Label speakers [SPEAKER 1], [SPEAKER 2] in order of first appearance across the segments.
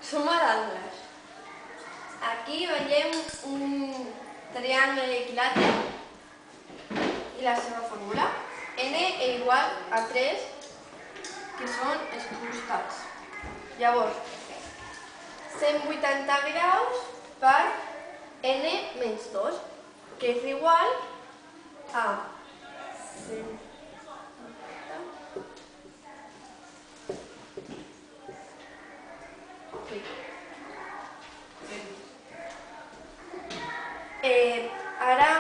[SPEAKER 1] Suma d'angles. Aquí veiem un triangle equilàter i la seva fórmula. N igual a 3, que són els costats. Llavors, 180 graus per n menys 2, que és igual a 180. Ara...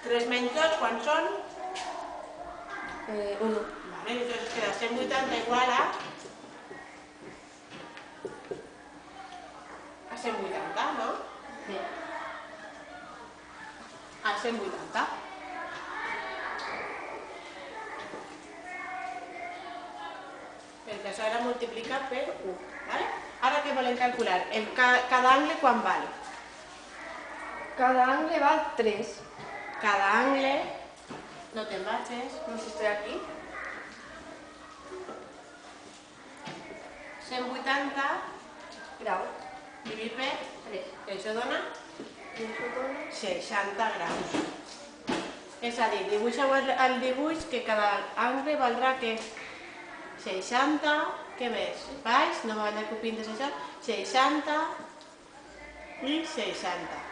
[SPEAKER 2] 3 menys 2, quan són?
[SPEAKER 1] 1.
[SPEAKER 2] Vale, entonces queda 180 igual a 180, ¿no?
[SPEAKER 1] Bé.
[SPEAKER 2] A 180. Perquè això era multiplicat per 1. ¿Vale? Ara què volem calcular? Cada angle quan val?
[SPEAKER 1] Cada angle val 3.
[SPEAKER 2] Cada angle... No te'n vagis.
[SPEAKER 1] No sé si estoy aquí.
[SPEAKER 2] 180
[SPEAKER 1] Graus.
[SPEAKER 2] dividit per
[SPEAKER 1] 3.
[SPEAKER 2] que això dona
[SPEAKER 1] I això dona
[SPEAKER 2] 60 graus. És a dir, dibuixeu el dibuix que cada angle valdrà que 60, què més? Baix, no val que ho pintes això, 60 i 60.